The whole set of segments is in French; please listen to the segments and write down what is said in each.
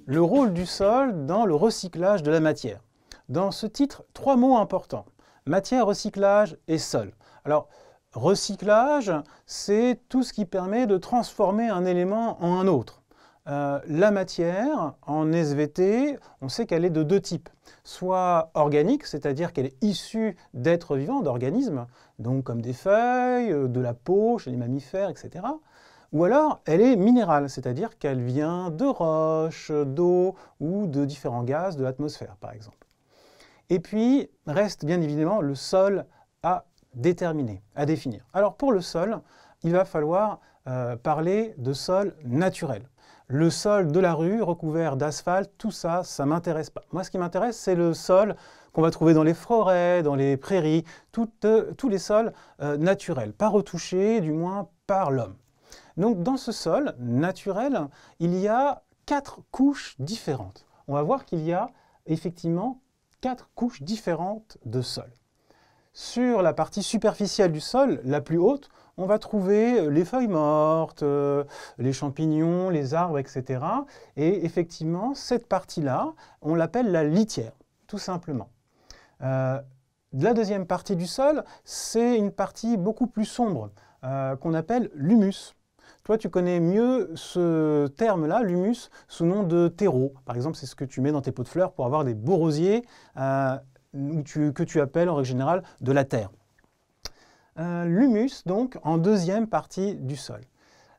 Le rôle du sol dans le recyclage de la matière. Dans ce titre, 3 mots importants. Matière, recyclage et sol. Alors, recyclage, c'est tout ce qui permet de transformer un élément en un autre. La matière, en SVT, on sait qu'elle est de 2 types. Soit organique, c'est-à-dire qu'elle est issue d'êtres vivants, d'organismes, donc comme des feuilles, de la peau chez les mammifères, etc. Ou alors, elle est minérale, c'est-à-dire qu'elle vient de roches, d'eau ou de différents gaz de l'atmosphère, par exemple. Et puis, reste bien évidemment le sol à déterminer, à définir. Alors, pour le sol, il va falloir parler de sol naturel. Le sol de la rue, recouvert d'asphalte, tout ça, ça ne m'intéresse pas. Moi, ce qui m'intéresse, c'est le sol qu'on va trouver dans les forêts, dans les prairies, tous les sols naturels, pas retouchés, du moins par l'homme. Donc, dans ce sol naturel, il y a 4 couches différentes. On va voir qu'il y a effectivement 4 couches différentes de sol. Sur la partie superficielle du sol, la plus haute, on va trouver les feuilles mortes, les champignons, les arbres, etc. Et effectivement, cette partie-là, on l'appelle la litière, tout simplement. La deuxième partie du sol, c'est une partie beaucoup plus sombre, qu'on appelle l'humus. Toi, tu connais mieux ce terme-là, l'humus, sous nom de terreau. Par exemple, c'est ce que tu mets dans tes pots de fleurs pour avoir des beaux rosiers que tu appelles en règle générale de la terre. L'humus, donc, en deuxième partie du sol.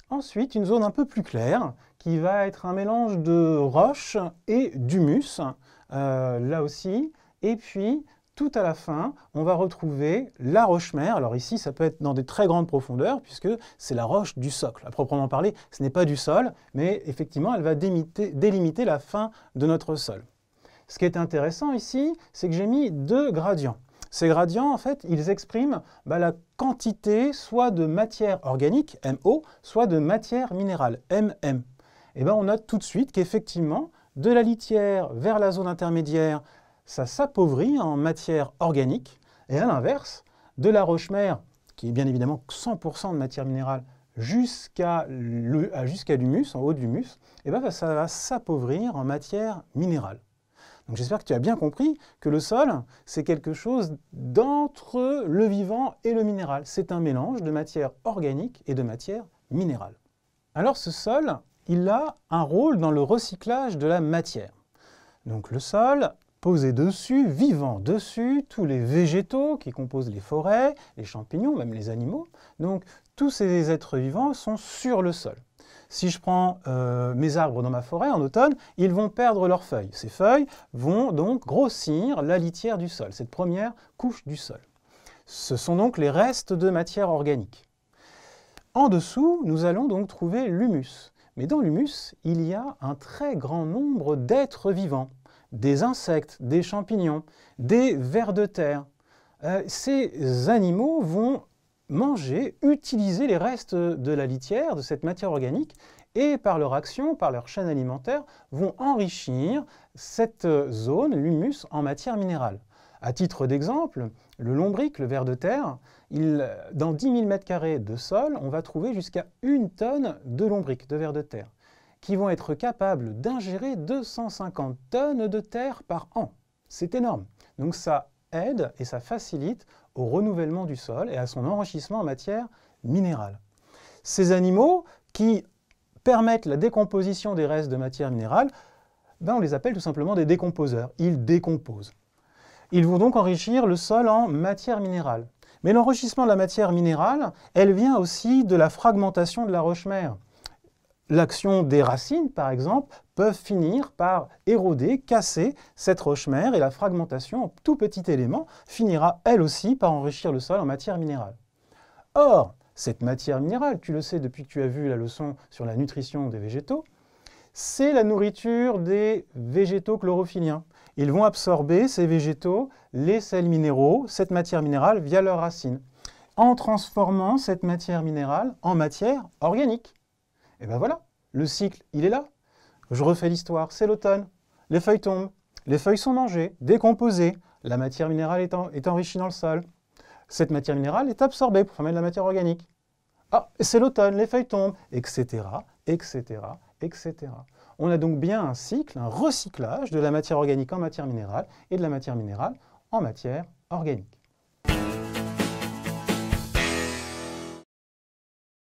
Ensuite, une zone un peu plus claire, qui va être un mélange de roche et d'humus, là aussi. Et puis, tout à la fin, on va retrouver la roche-mère. Alors ici, ça peut être dans des très grandes profondeurs, puisque c'est la roche du socle. À proprement parler, ce n'est pas du sol, mais effectivement, elle va délimiter la fin de notre sol. Ce qui est intéressant ici, c'est que j'ai mis 2 gradients. Ces gradients, en fait, ils expriment la quantité soit de matière organique, MO, soit de matière minérale, MM. Et bien, on note tout de suite qu'effectivement, de la litière vers la zone intermédiaire, ça s'appauvrit en matière organique. Et à l'inverse, de la roche-mère, qui est bien évidemment 100% de matière minérale, jusqu'à l'humus, en haut de l'humus, et bien, ça va s'appauvrir en matière minérale. Donc j'espère que tu as bien compris que le sol, c'est quelque chose d'entre le vivant et le minéral. C'est un mélange de matière organique et de matière minérale. Alors ce sol, il a un rôle dans le recyclage de la matière. Donc le sol, posé dessus, vivant dessus, tous les végétaux qui composent les forêts, les champignons, même les animaux. Donc tous ces êtres vivants sont sur le sol. Si je prends mes arbres dans ma forêt en automne, ils vont perdre leurs feuilles. Ces feuilles vont donc grossir la litière du sol, cette première couche du sol. Ce sont donc les restes de matière organique. En dessous, nous allons donc trouver l'humus. Mais dans l'humus, il y a un très grand nombre d'êtres vivants, des insectes, des champignons, des vers de terre. Ces animaux vont manger, utiliser les restes de la litière, de cette matière organique, et par leur action, par leur chaîne alimentaire, vont enrichir cette zone, l'humus, en matière minérale. À titre d'exemple, le lombric, le ver de terre, dans 10 000 m² de sol, on va trouver jusqu'à 1 tonne de lombric, de vers de terre, qui vont être capables d'ingérer 250 tonnes de terre par an. C'est énorme. Donc ça aide et ça facilite au renouvellement du sol et à son enrichissement en matière minérale. Ces animaux qui permettent la décomposition des restes de matière minérale, on les appelle tout simplement des décomposeurs. Ils décomposent. Ils vont donc enrichir le sol en matière minérale. Mais l'enrichissement de la matière minérale, elle vient aussi de la fragmentation de la roche-mère. L'action des racines, par exemple, peuvent finir par éroder, casser cette roche-mère et la fragmentation en tout petit élément finira elle aussi par enrichir le sol en matière minérale. Or, cette matière minérale, tu le sais depuis que tu as vu la leçon sur la nutrition des végétaux, c'est la nourriture des végétaux chlorophylliens. Ils vont absorber, ces végétaux, les sels minéraux, cette matière minérale via leurs racines, en transformant cette matière minérale en matière organique. Et bien voilà, le cycle, il est là. Je refais l'histoire, c'est l'automne, les feuilles tombent, les feuilles sont mangées, décomposées, la matière minérale est enrichie dans le sol. Cette matière minérale est absorbée pour former de la matière organique. Ah, c'est l'automne, les feuilles tombent, etc., etc., etc. On a donc bien un cycle, un recyclage de la matière organique en matière minérale et de la matière minérale en matière organique.